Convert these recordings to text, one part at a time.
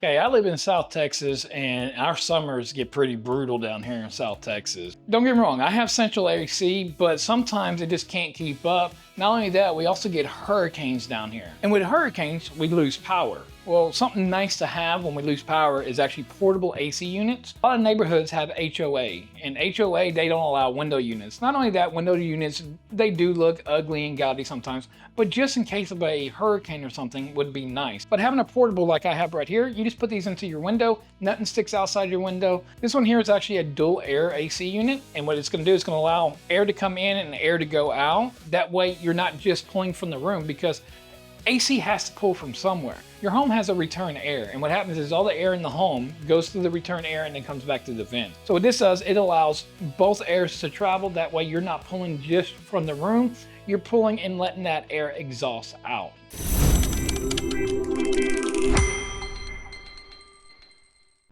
Okay, I live in South Texas and our summers get pretty brutal down here in South Texas. Don't get me wrong, I have central AC, but sometimes it just can't keep up. Not only that, we also get hurricanes down here. And with hurricanes, we lose power. Well, something nice to have when we lose power is actually portable AC units. A lot of neighborhoods have HOA, and HOA, they don't allow window units. Not only that, window units, they do look ugly and gaudy sometimes, but just in case of a hurricane or something would be nice. But having a portable like I have right here, you just put these into your window, nothing sticks outside your window. This one here is actually a dual air AC unit, and what it's gonna do is gonna allow air to come in and air to go out. That way you're not just pulling from the room, because AC has to pull from somewhere. Your home has a return air, and what happens is all the air in the home goes through the return air and then comes back to the vent. So what this does, it allows both airs to travel. That way you're not pulling just from the room, you're pulling and letting that air exhaust out.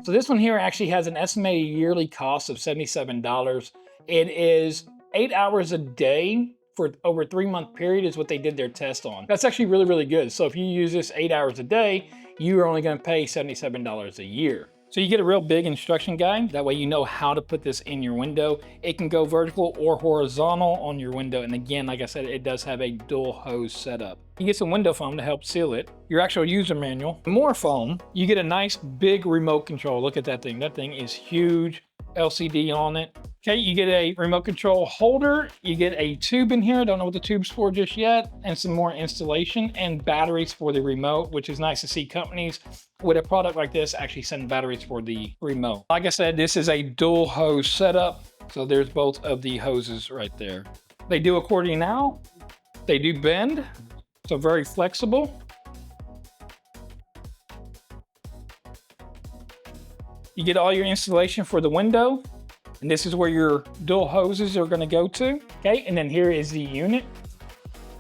So this one here actually has an estimated yearly cost of $77. It is 8 hours a day for over a 3-month period is what they did their test on. That's actually really, really good. So if you use this 8 hours a day, you are only gonna pay $77 a year. So you get a real big instruction guide. That way you know how to put this in your window. It can go vertical or horizontal on your window. And again, like I said, it does have a dual hose setup. You get some window foam to help seal it. Your actual user manual. More foam, you get a nice big remote control. Look at that thing. That thing is huge. LCD on it. Okay, you get a remote control holder, you get a tube in here, don't know what the tube's for just yet, and some more installation and batteries for the remote, which is nice to see companies with a product like this actually send batteries for the remote. Like I said, this is a dual hose setup, so there's both of the hoses right there. They do accordion out, they do bend, so very flexible. You get all your installation for the window, and this is where your dual hoses are gonna go to, okay? And then here is the unit.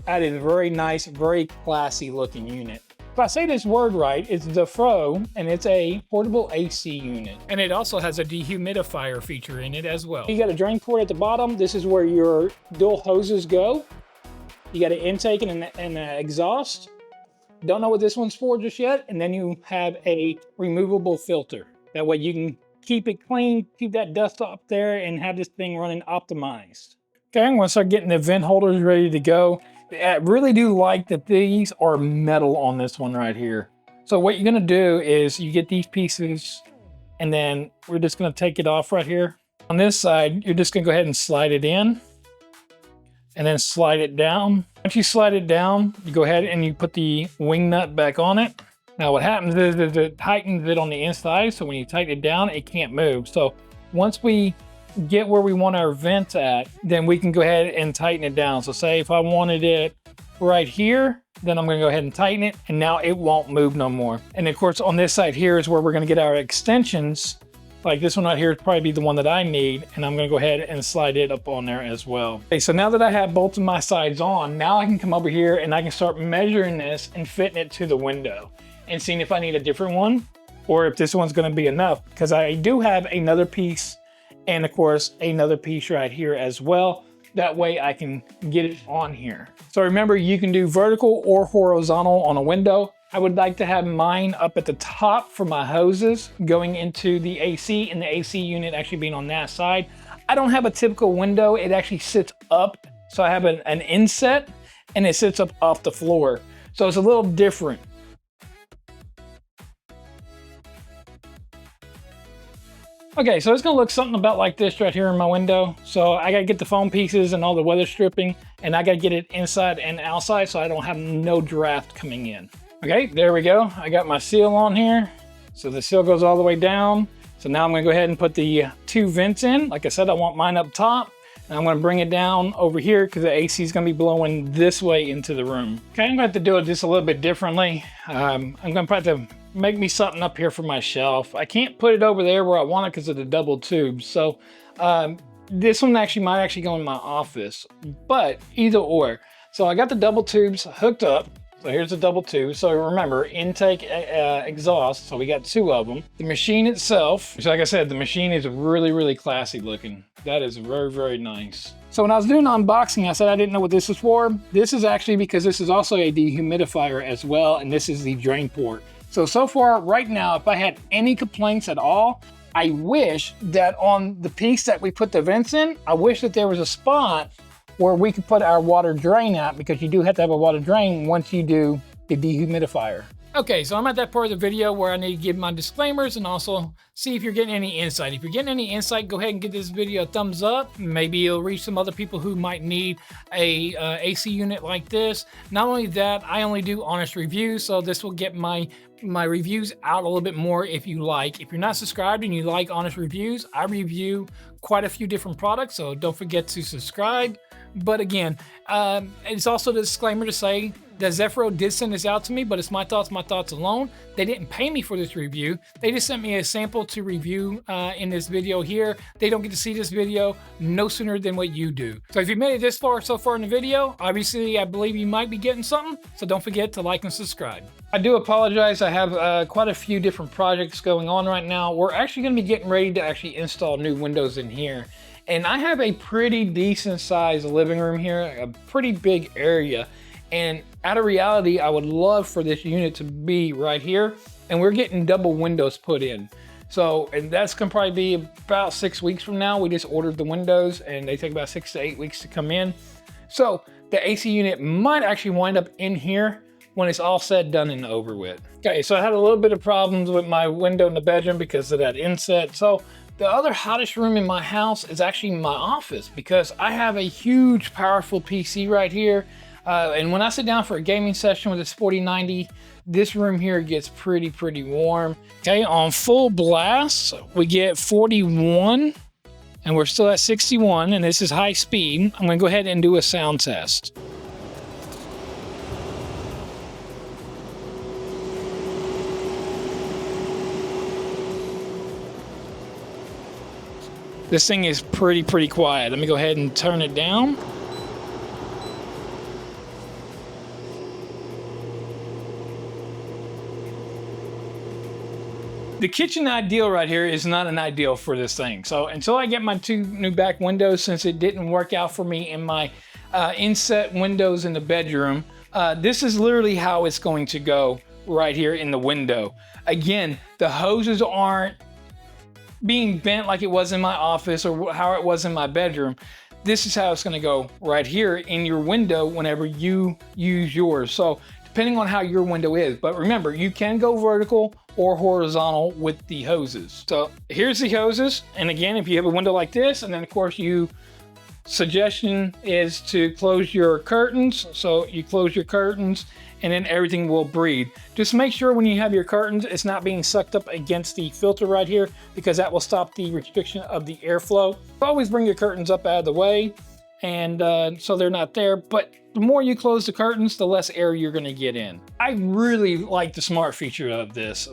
That is a very nice, very classy looking unit. If I say this word right, it's Zafro, and it's a portable AC unit. And it also has a dehumidifier feature in it as well. You got a drain port at the bottom. This is where your dual hoses go. You got an intake and an exhaust. Don't know what this one's for just yet. And then you have a removable filter. That way you can keep it clean, keep that dust up there, and have this thing running optimized. Okay, I'm gonna start getting the vent holders ready to go. I really do like that these are metal on this one right here. So what you're gonna do is you get these pieces, and then we're just gonna take it off right here. On this side, you're just gonna go ahead and slide it in, and then slide it down. Once you slide it down, you go ahead and you put the wing nut back on it. Now what happens is it tightens it on the inside, so when you tighten it down, it can't move. So once we get where we want our vent at, then we can go ahead and tighten it down. So say if I wanted it right here, then I'm gonna go ahead and tighten it, and now it won't move no more. And of course on this side here is where we're gonna get our extensions. Like this one right here would probably be the one that I need, and I'm gonna go ahead and slide it up on there as well. Okay, so now that I have both of my sides on, now I can come over here and I can start measuring this and fitting it to the window, and seeing if I need a different one or if this one's gonna be enough, because I do have another piece and of course another piece right here as well. That way I can get it on here. So remember, you can do vertical or horizontal on a window. I would like to have mine up at the top for my hoses going into the AC, and the AC unit actually being on that side. I don't have a typical window. It actually sits up. So I have an inset and it sits up off the floor. So it's a little different. Okay, so it's gonna look something about like this right here in my window. So I gotta get the foam pieces and all the weather stripping, and I gotta get it inside and outside so I don't have no draft coming in. Okay, there we go. I got my seal on here. So the seal goes all the way down. So now I'm gonna go ahead and put the 2 vents in. Like I said, I want mine up top, and I'm gonna bring it down over here because the AC is gonna be blowing this way into the room. Okay, I'm gonna have to do it just a little bit differently. I'm gonna have to make me something up here for my shelf. I can't put it over there where I want it because of the double tubes. So this one might actually go in my office, but either or. So I got the double tubes hooked up. So here's the double tube. So remember, intake, exhaust. So we got 2 of them. The machine itself, so like I said, the machine is really, really classy looking. That is very, very nice. So when I was doing unboxing, I said I didn't know what this was for. This is actually because this is also a dehumidifier as well, and this is the drain port. So far right now, if I had any complaints at all, I wish that on the piece that we put the vents in, I wish that there was a spot where we could put our water drain at, because you do have to have a water drain once you do the dehumidifier. Okay, so I'm at that part of the video where I need to give my disclaimers and also see if you're getting any insight. If you're getting any insight, go ahead and give this video a thumbs up. Maybe it'll reach some other people who might need a AC unit like this. Not only that, I only do honest reviews, so this will get my reviews out a little bit more if you like. If you're not subscribed and you like honest reviews, I review quite a few different products, so don't forget to subscribe. But again, it's also the disclaimer to say that Zafro did send this out to me, but it's my thoughts alone. They didn't pay me for this review. They just sent me a sample to review in this video here. They don't get to see this video no sooner than what you do. So if you made it this far so far in the video, obviously I believe you might be getting something, so don't forget to like and subscribe. I do apologize. I have quite a few different projects going on right now. We're actually going to be getting ready to actually install new windows in here. And I have a pretty decent sized living room here, a pretty big area. And out of reality, I would love for this unit to be right here. And we're getting double windows put in. So, and that's gonna probably be about 6 weeks from now. We just ordered the windows and they take about 6 to 8 weeks to come in. So the AC unit might actually wind up in here when it's all said, done, and over with. Okay, so I had a little bit of problems with my window in the bedroom because of that inset. So the other hottest room in my house is actually my office, because I have a huge, powerful PC right here. And when I sit down for a gaming session with this 4090, this room here gets pretty warm. Okay, on full blast, we get 41, and we're still at 61, and this is high speed. I'm gonna go ahead and do a sound test. This thing is pretty quiet. Let me go ahead and turn it down. The kitchen ideal right here is not an ideal for this thing. So until I get my 2 new back windows, since it didn't work out for me in my inset windows in the bedroom, this is literally how it's going to go right here in the window. Again, the hoses aren't being bent like it was in my office or how it was in my bedroom. This is how it's going to go right here in your window whenever you use yours. So depending on how your window is, but remember, you can go vertical or horizontal with the hoses. So here's the hoses. And again, if you have a window like this, and then of course suggestion is to close your curtains. So you close your curtains and then everything will breathe. Just make sure when you have your curtains, it's not being sucked up against the filter right here, because that will stop the restriction of the airflow. Always bring your curtains up out of the way, and so they're not there. But the more you close the curtains, the less air you're gonna get in. I really like the smart feature of this.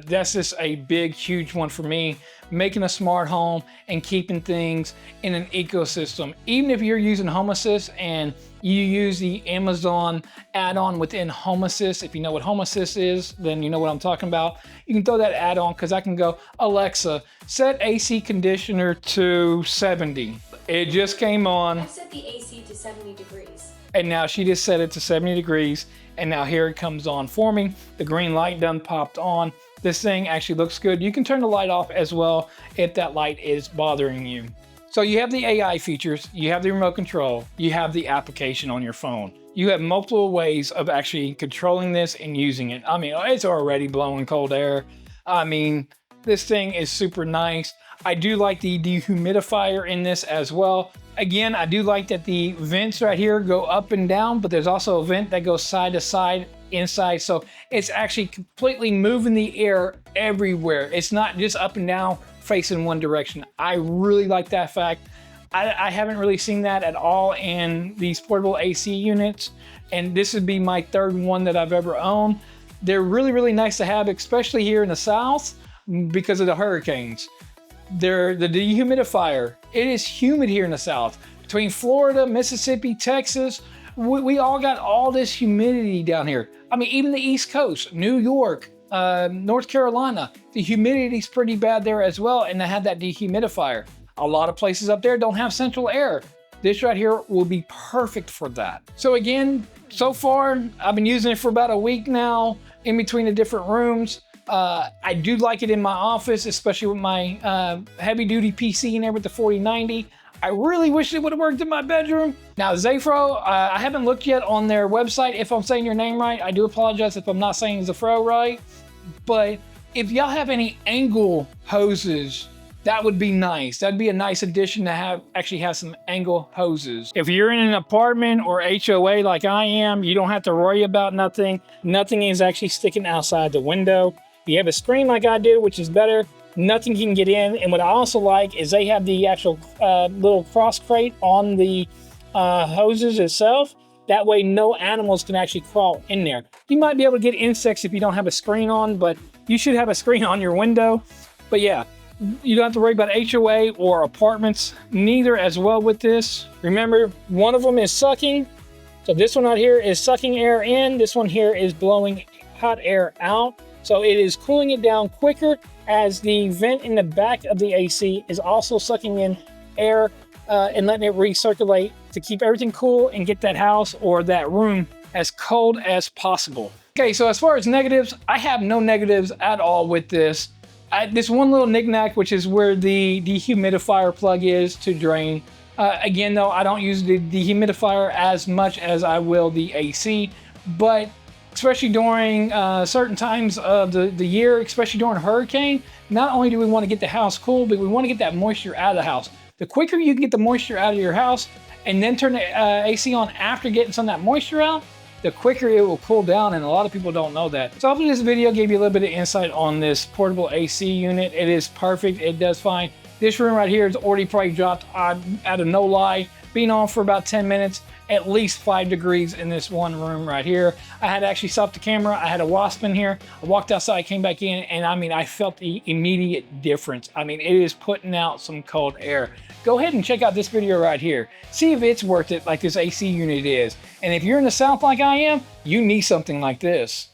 That's just a big, huge one for me. Making a smart home and keeping things in an ecosystem. Even if you're using Home Assist and you use the Amazon add-on within Home Assist, if you know what Home Assist is, then you know what I'm talking about. You can throw that add-on, because I can go, Alexa, set AC conditioner to 70. It just came on. I set the AC to 70 degrees. And now she just set it to 70 degrees. And now here it comes on for me. The green light done popped on. This thing actually looks good. You can turn the light off as well if that light is bothering you. So you have the AI features, you have the remote control, you have the application on your phone. You have multiple ways of actually controlling this and using it. I mean, it's already blowing cold air. I mean, this thing is super nice. I do like the dehumidifier in this as well. Again, I do like that the vents right here go up and down, but there's also a vent that goes side to side inside. So it's actually completely moving the air everywhere. It's not just up and down facing one direction. I really like that fact. I haven't really seen that at all in these portable AC units. And this would be my 3rd one that I've ever owned. They're really nice to have, especially here in the South because of the hurricanes. They're the dehumidifier. It is humid here in the South. Between Florida, Mississippi, Texas, we all got all this humidity down here. I mean, even the East Coast, New York, North Carolina, the humidity's pretty bad there as well, and they have that dehumidifier. A lot of places up there don't have central air. This right here will be perfect for that. So again, so far, I've been using it for about a week now. in between the different rooms. I do like it in my office, especially with my heavy duty PC in there with the 4090. I really wish it would have worked in my bedroom. Now, Zafro, I haven't looked yet on their website. If I'm saying your name right, I do apologize if I'm not saying Zafro right. But if y'all have any angle hoses, that would be nice. That'd be a nice addition to actually have some angle hoses. If you're in an apartment or HOA like I am, you don't have to worry about nothing. Nothing is actually sticking outside the window. You have a screen like I do, which is better. Nothing can get in. And what I also like is they have the actual little cross crate on the hoses itself. That way no animals can actually crawl in there. You might be able to get insects if you don't have a screen on, but you should have a screen on your window. But yeah, you don't have to worry about HOA or apartments, neither as well with this. Remember, one of them is sucking. So this one out here is sucking air in. This one here is blowing hot air out. So it is cooling it down quicker, as the vent in the back of the AC is also sucking in air and letting it recirculate to keep everything cool and get that house or that room as cold as possible. Okay, so as far as negatives, I have no negatives at all with this. This one little knickknack, which is where the dehumidifier plug is to drain. Again, though, I don't use the dehumidifier as much as I will the AC, but especially during certain times of the year, especially during a hurricane, not only do we want to get the house cool, but we want to get that moisture out of the house. The quicker you can get the moisture out of your house and then turn the AC on after getting some of that moisture out, the quicker it will cool down, and a lot of people don't know that. So hopefully this video gave you a little bit of insight on this portable AC unit. It is perfect, it does fine. This room right here is already probably dropped out of no lie, being on for about 10 minutes, at least 5 degrees in this one room right here. I had to actually stop the camera. I had a wasp in here. I walked outside, came back in, and I mean, I felt the immediate difference. I mean, it is putting out some cold air. Go ahead and check out this video right here. See if it's worth it like this AC unit is. And if you're in the South like I am, you need something like this.